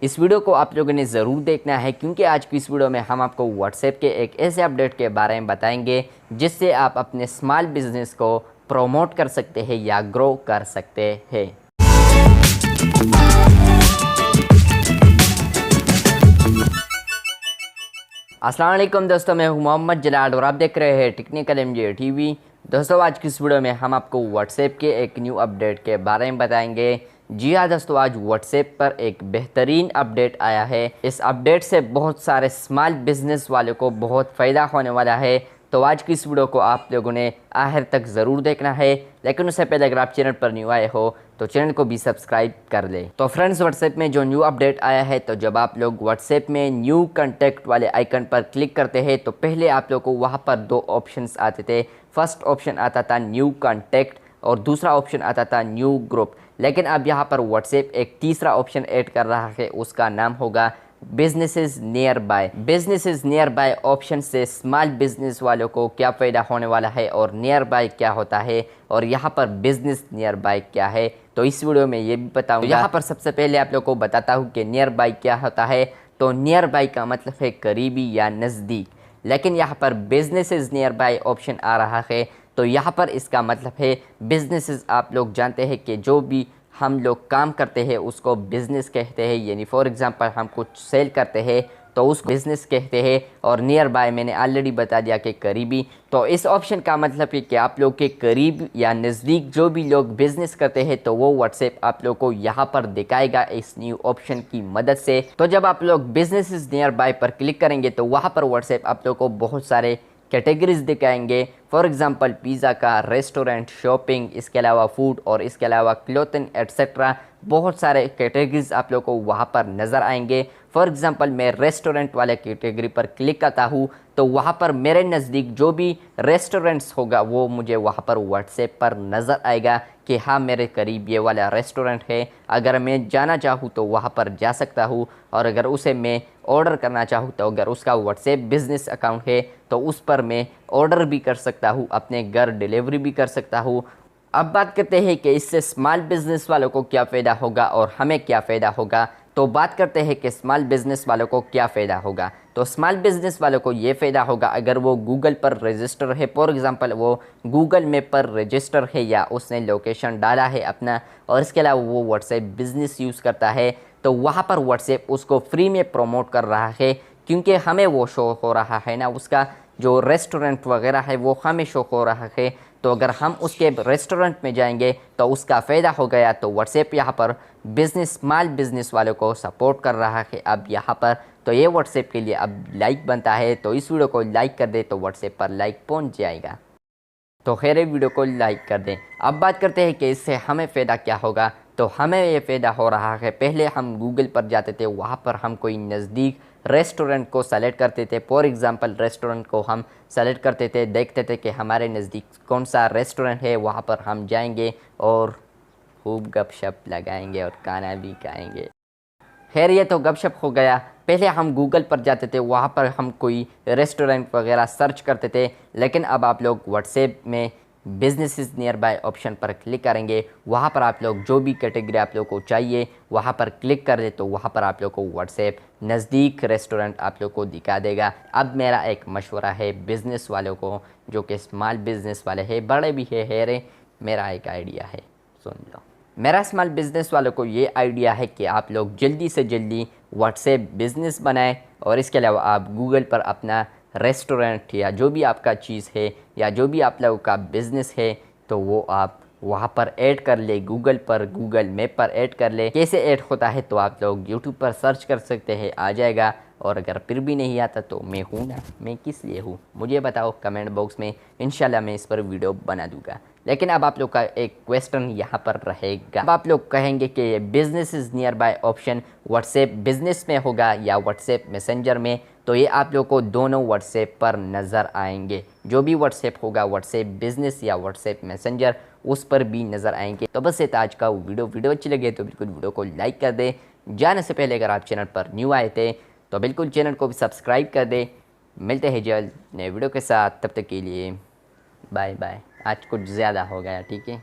इस वीडियो को आप लोगों ने ज़रूर देखना है क्योंकि आज की इस वीडियो में हम आपको व्हाट्सएप के एक ऐसे अपडेट के बारे में बताएंगे जिससे आप अपने स्मॉल बिजनेस को प्रमोट कर सकते हैं या ग्रो कर सकते हैं। अस्सलाम वालेकुम दोस्तों, मैं हूं मोहम्मद जलाल और आप देख रहे हैं टेक्निकल एमजे टीवी। दोस्तों, आज की इस वीडियो में हम आपको व्हाट्सएप के एक न्यू अपडेट के बारे में बताएंगे। जी हाँ दोस्तों, आज व्हाट्सएप पर एक बेहतरीन अपडेट आया है। इस अपडेट से बहुत सारे स्मॉल बिजनेस वालों को बहुत फ़ायदा होने वाला है। तो आज की इस वीडियो को आप लोगों ने आखिर तक ज़रूर देखना है, लेकिन उससे पहले अगर आप चैनल पर न्यू आए हो तो चैनल को भी सब्सक्राइब कर लें। तो फ्रेंड्स, व्हाट्सएप में जो न्यू अपडेट आया है, तो जब आप लोग व्हाट्सएप में न्यू कॉन्टैक्ट वाले आइकन पर क्लिक करते हैं तो पहले आप लोग को वहाँ पर दो ऑप्शंस आते थे। फर्स्ट ऑप्शन आता था न्यू कॉन्टैक्ट और दूसरा ऑप्शन आता था न्यू ग्रुप। लेकिन अब यहाँ पर व्हाट्सएप एक तीसरा ऑप्शन ऐड कर रहा है, उसका नाम होगा businesses near by. Businesses near by option से स्मॉल बिजनेस वालों को क्या फ़ायदा होने वाला है और नियर बाय क्या होता है और यहाँ पर बिजनेस नियर बाय क्या है, तो इस वीडियो में ये भी बताऊंगा। यहाँ पर सबसे पहले आप लोग को बताता हूँ कि नियर बाय क्या होता है। तो नियर बाय का मतलब है करीबी या नज़दीक, लेकिन यहाँ पर बिजनेसेस नियर बाय ऑप्शन आ रहा है तो यहाँ पर इसका मतलब है बिजनेसेस। आप लोग जानते हैं कि जो भी हम लोग काम करते हैं उसको बिज़नेस कहते हैं, यानी फॉर एग्ज़ाम्पल हम कुछ सेल करते हैं तो उसको बिज़नेस कहते हैं। और नियर बाय मैंने ऑलरेडी बता दिया कि करीबी। तो इस ऑप्शन का मतलब है कि आप लोग के करीब या नज़दीक जो भी लोग बिज़नेस करते हैं तो वो व्हाट्सएप आप लोग को यहाँ पर दिखाएगा इस न्यू ऑप्शन की मदद से। तो जब आप लोग बिजनेसेस नियर बाय पर क्लिक करेंगे तो वहाँ पर व्हाट्सएप आप लोग को बहुत सारे कैटेगरीज दिखाएंगे। फॉर एग्ज़ाम्पल पिज़्ज़ा का, रेस्टोरेंट, शॉपिंग, इसके अलावा फूड और इसके अलावा क्लोथिंग एट्सेट्रा, बहुत सारे कैटेगरीज आप लोग को वहाँ पर नज़र आएंगे। फॉर एग्ज़ाम्पल मैं रेस्टोरेंट वाले कैटेगरी पर क्लिक करता हूँ तो वहाँ पर मेरे नज़दीक जो भी रेस्टोरेंट्स होगा वो मुझे वहाँ पर व्हाट्सएप पर नज़र आएगा कि हाँ मेरे करीब ये वाला रेस्टोरेंट है। अगर मैं जाना चाहूँ तो वहाँ पर जा सकता हूँ, और अगर उसे मैं ऑर्डर करना चाहूँ तो अगर उसका व्हाट्सएप बिज़नेस अकाउंट है तो उस पर मैं ऑर्डर भी कर सकता हूँ, अपने घर डिलीवरी भी कर सकता हूँ। अब बात करते हैं कि इससे स्मॉल बिज़नेस वालों को क्या फ़ायदा होगा और हमें क्या फ़ायदा होगा। तो बात करते हैं कि स्मॉल बिज़नेस वालों को क्या फ़ायदा होगा। तो स्मॉल बिज़नेस वालों को ये फ़ायदा होगा अगर वो गूगल पर रजिस्टर है, फॉर एग्ज़ाम्पल वो गूगल मैप पर रजिस्टर है या उसने लोकेशन डाला है अपना, और इसके अलावा वो व्हाट्सएप बिज़नेस यूज़ करता है तो वहाँ पर व्हाट्सएप उसको फ्री में प्रमोट कर रहा है, क्योंकि हमें वो शो हो रहा है ना, उसका जो रेस्टोरेंट वगैरह है वो हमें शो हो रहा है। तो अगर हम उसके रेस्टोरेंट में जाएंगे तो उसका फ़ायदा हो गया। तो व्हाट्सएप यहाँ पर बिज़नेस स्मॉल बिज़नेस वालों को सपोर्ट कर रहा है अब यहाँ पर। तो ये व्हाट्सएप के लिए अब लाइक बनता है, तो इस वीडियो को लाइक कर दे तो व्हाट्सएप पर लाइक पहुँच जाएगा। तो खैर वीडियो को लाइक कर दें। अब बात करते हैं कि इससे हमें फ़ायदा क्या होगा। तो हमें ये फ़ायदा हो रहा है, पहले हम गूगल पर जाते थे, वहाँ पर हम कोई नज़दीक रेस्टोरेंट को सेलेक्ट करते थे। फॉर एग्ज़ाम्पल रेस्टोरेंट को हम सेलेक्ट करते थे, देखते थे कि हमारे नज़दीक कौन सा रेस्टोरेंट है, वहाँ पर हम जाएंगे और खूब गपशप लगाएंगे और खाना भी खाएंगे। खैर ये तो गपशप हो गया। पहले हम गूगल पर जाते थे, वहाँ पर हम कोई रेस्टोरेंट वगैरह सर्च करते थे, लेकिन अब आप लोग व्हाट्सएप में बिजनेसेस नियर बाय ऑप्शन पर क्लिक करेंगे। वहाँ पर आप लोग जो भी कैटेगरी आप लोग को चाहिए वहाँ पर क्लिक कर दे तो वहाँ पर आप लोग को व्हाट्सएप नज़दीक रेस्टोरेंट आप लोग को दिखा देगा। अब मेरा एक मशवरा है बिज़नेस वालों को, जो कि स्मॉल बिज़नेस वाले हैं, बड़े भी है, मेरा एक आइडिया है, सुन लो। मेरा स्मॉल बिज़नेस वालों को ये आइडिया है कि आप लोग जल्दी से जल्दी व्हाट्सएप बिज़नेस बनाएं, और इसके अलावा आप गूगल पर अपना रेस्टोरेंट या जो भी आपका चीज़ है या जो भी आप लोगों का बिज़नेस है तो वो आप वहाँ पर ऐड कर ले, गूगल पर, गूगल मैप पर ऐड कर ले। कैसे ऐड होता है तो आप लोग यूट्यूब पर सर्च कर सकते हैं, आ जाएगा। और अगर फिर भी नहीं आता तो मैं हूँ ना, मैं किस लिए हूँ मुझे बताओ कमेंट बॉक्स में, इंशाल्लाह मैं इस पर वीडियो बना दूँगा। लेकिन अब आप लोग का एक क्वेश्चन यहाँ पर रहेगा। अब आप लोग कहेंगे कि ये business is near by option WhatsApp business में होगा या व्हाट्सएप मैसेंजर में। तो ये आप लोग को दोनों व्हाट्सएप पर नज़र आएंगे, जो भी व्हाट्सएप होगा, व्हाट्सएप बिजनेस या व्हाट्सएप मैसेंजर, उस पर भी नज़र आएंगे। तो बस ये था आज का वीडियो अच्छी लगे तो बिल्कुल वीडियो को लाइक कर दे। जाने से पहले अगर आप चैनल पर न्यू आए थे तो बिल्कुल चैनल को भी सब्सक्राइब कर दे। मिलते हैं जल्द नए वीडियो के साथ, तब तक के लिए बाय बाय। आज कुछ ज़्यादा हो गया, ठीक है।